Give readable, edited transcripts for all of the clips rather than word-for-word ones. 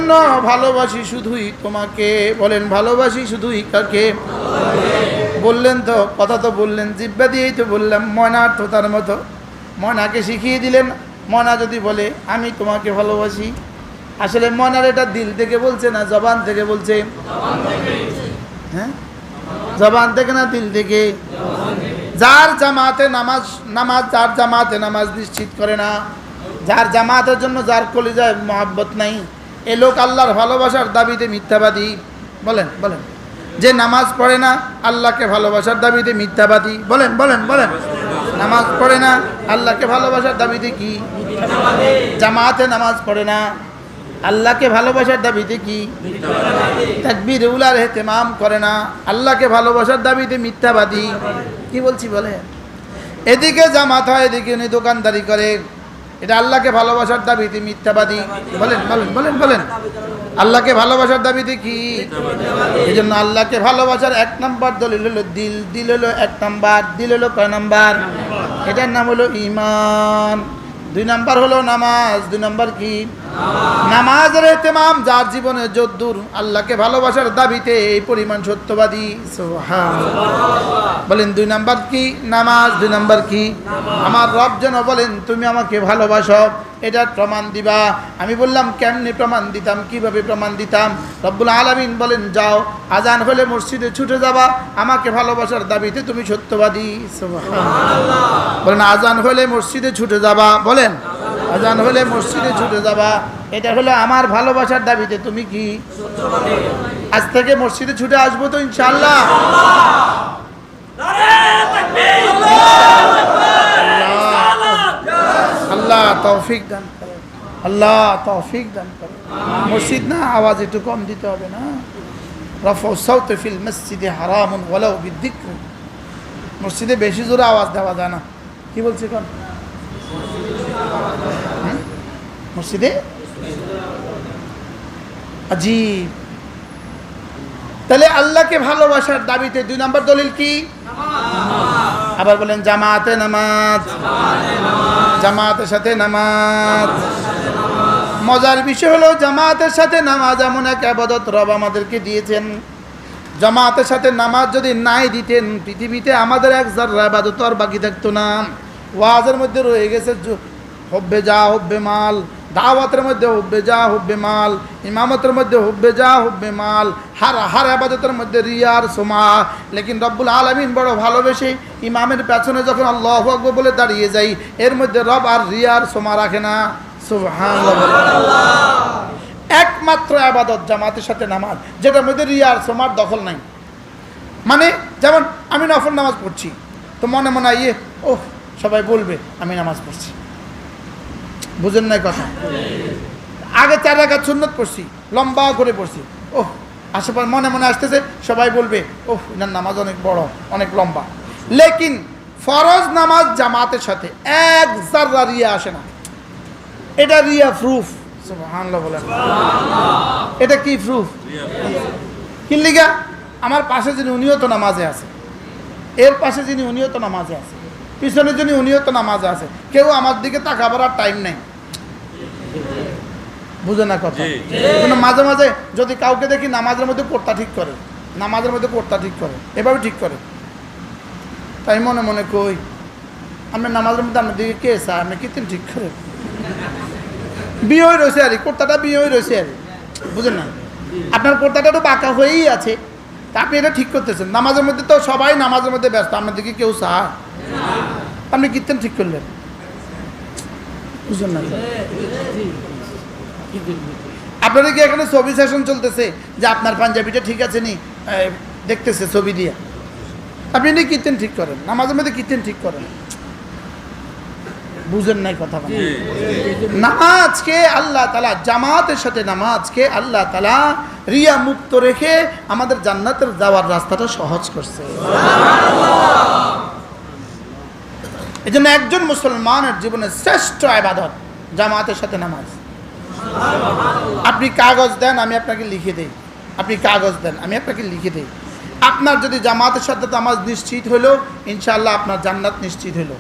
জন্য ভালোবাসি শুধুই তোমাকে। বলেন ভালোবাসি শুধুই কাকে? বললেন তো, কথা তো বললেন, জিব্বা দিয়েই তো বললাম, ময়নার তো তার মতো। ময়নাকে শিখিয়ে দিলেন, ময়না যদি বলে আমি তোমাকে ভালোবাসি, আসলে ময়নার এটা দিল থেকে বলছে না জবান থেকে বলছে? হ্যাঁ, জবান থেকে না দিল থেকে? যার জামাতে নামাজ যার জামাতে নামাজ নিশ্চিত করে না, যার জামাতের জন্য যার কলিজায় মহব্বত নাই, এ লোক আল্লাহর ভালোবাসার দাবিতে মিথ্যাবাদী। বলেন বলেন, যে নামাজ পড়ে না আল্লাহকে ভালোবাসার দাবিতে মিথ্যাবাদী। বলেন বলেন বলেন, নামাজ পড়ে না আল্লাহকে ভালোবাসার দাবিতে কি? জামাতে নামাজ পড়ে না আল্লাহকে ভালোবাসার দাবিতে কি? তাকবীর উলার ইহতিমাম করে না আল্লাহকে ভালোবাসার দাবিতে মিথ্যাবাদী। কি বলছি বলে, এদিকে জামাত হয়, এদিকে উনি দোকানদারি করে, এটা আল্লাহকে ভালোবাসার দাবিতে মিথ্যাবাদী। বলেন বলেন বলেন বলেন, আল্লাহকে ভালোবাসার দাবিতে কি? এই জন্য আল্লাহকে ভালোবাসার 1 নম্বর দলিল হলো দিল। দিল হলো 1 নম্বর। দিল হলো কয় নম্বর? এটার নাম হলো ঈমান। 2 নম্বর হলো নামাজ। 2 নম্বর কি? নামাজের ইহতিমাম। যার জীবনে যদ্দূর আল্লাহকে ভালোবাসার দাবিতে এই পরিমাণ সত্যবাদী, সুবহানাল্লাহ। বলেন 2 নম্বর কি? নামাজ। 2 নম্বর কি? আমার রব যেন বলেন তুমি আমাকে ভালোবাসো, এটার প্রমাণ দিবা। আমি বললাম কেমনে প্রমাণ দিতাম, কিভাবে প্রমাণ দিতাম? রব্বুল আলামিন বলেন যাও, আজান হলে মসজিদে ছুটে যাবা, আমাকে ভালোবাসার দাবিতে তুমি সত্যবাদী, সুবহানাল্লাহ। বলেন আজান হলে মসজিদে ছুটে যাবা। বলেন আজান হলে মসজিদে ছুটে যাবা, এটা হলো আমার ভালোবাসার দাবিতে তুমি কি? আজ থেকে মসজিদে ছুটে আসবো তো ইনশাআল্লাহ। আল্লাহ তৌফিক দান করেন, আল্লাহ তৌফিক দান করেন। মসজিদ না, আওয়াজ একটু কম দিতে হবে না? রাফউ সাউত ফিল মসজিদে হারামুন ওয়ালাউ বিযিকর। মসজিদে বেশি জোরে আওয়াজ দেওয়া যায় না। কি বলছি কোন মসজিদে? আজীব। তাহলে আল্লাহকে ভালোবাসার দাবিতে 2 নম্বর দলিল কি? আবার বলেন জামাতে নামাজ। জামাতের সাথে নামাজ। মজার বিষয় হলো জামাতের সাথে নামাজ এমন এক ইবাদত রব আমাদেরকে দিয়েছেন। জামাতের সাথে নামাজ যদি নাই দিতেন, পৃথিবীতে আমাদের এক যারা ইবাদত আর বাকি থাকতো না। ওয়াজের মধ্যে রয়ে গেছে হুব্বে যা হুব্বে মাল, দাওয়াতের মধ্যে হুব্বে যা হুব্বে মাল, ইমামতের মধ্যে হুব্বে যা হুব্বে মাল, হার ইবাদতের মধ্যে রিয়ার সোমা। লেকিন রব্বুল আলামিন বড় ভালোবেসে ইমামের পেছনে যখন আল্লাহু আকবার বলে দাঁড়িয়ে যাই, এর মধ্যে রব আর রিয়ার সোমা রাখে না, সুবহানাল্লাহ। একমাত্র ইবাদত জামাতের সাথে নামাজ, যেটার মধ্যে রিয়ার সোমার দখল নাই। মানে যেমন আমি নফল নামাজ পড়ছি, তো মনে মনে ইয়ে ও সবাই বলবে আমি নামাজ পড়ছি, বুঝেন নাই কথা? আগে 4 রাকাত সুন্নত পড়ছি, লম্বা করে পড়ছি, ওহ আশেপাশে মনে মনে আসতেছে সবাই বলবে ওহ এনার নামাজ অনেক বড়, অনেক লম্বা। লেকিন ফরজ নামাজ জামাতের সাথে 1 যারা রিয়া আসে না। এটা রিয়া প্রুফ, সুবহানাল্লাহ বলেন। এটা কি প্রুফ? কি লিগা? আমার পাশে যিনি উনিও তো নামাজে আছে, এর পাশে যিনি উনিও তো নামাজে আছে, পিছনে যিনি উনিও তো নামাজে আছে, কেউ আমার দিকে তাকাবার আর টাইম নেই, বুঝে না কথা? মাঝে মাঝে যদি কাউকে দেখি নামাজের মধ্যে কোর্তা ঠিক করে, নামাজের মধ্যে কোর্তা ঠিক করে, এভাবে ঠিক করে, তাই মনে মনে কই আমি নামাজের মধ্যে আপনার দিকে কে চায়, আপনি কীর্তন ঠিক করে বিয়ে হয়ে রয়েছে আর কোর্তাটা বিয়ে হয়ে রয়েছে আর, বুঝেন না? আপনার কোর্তাটা একটু বাঁকা হয়েই আছে, তা আপনি এটা ঠিক করতেছেন। নামাজের মধ্যে তো সবাই নামাজের মধ্যে ব্যস্ত, আপনার দিকে কেউ চায়, আপনি কীর্তন ঠিক করলেন, বুঝলেন না? আপনাদের কি এখানে ছবি সেশন চলতেছে যে আপনার পাঞ্জাবিটা ঠিক আছে নি, দেখতেছে ছবি দিয়ে, আপনি নি কীর্তন ঠিক করেন, নামাজের মধ্যে কীর্তন ঠিক করেন, বুঝেন নাই কথা? নামাজকে আল্লাহ তাআলা, জামাতের সাথে নামাজকে আল্লাহ তাআলা রিয়া মুক্ত রেখে আমাদের জান্নাতের যাওয়ার রাস্তাটা সহজ করছে। এই জন্য একজন মুসলমানের জীবনের শ্রেষ্ঠ ইবাদত জামাতের সাথে নামাজ। আপনি কাগজ দেন আমি আপনাকে লিখে দেই, আপনি কাগজ দেন আমি আপনাকে লিখে দেই, আপনার যদি জামাতের সাথে নামাজ নিশ্চিত হলো ইনশাআল্লাহ আপনার জান্নাত নিশ্চিত হলো।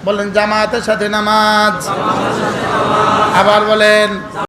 বলেন জামাতের সাথে নামাজ, আবার বলেন।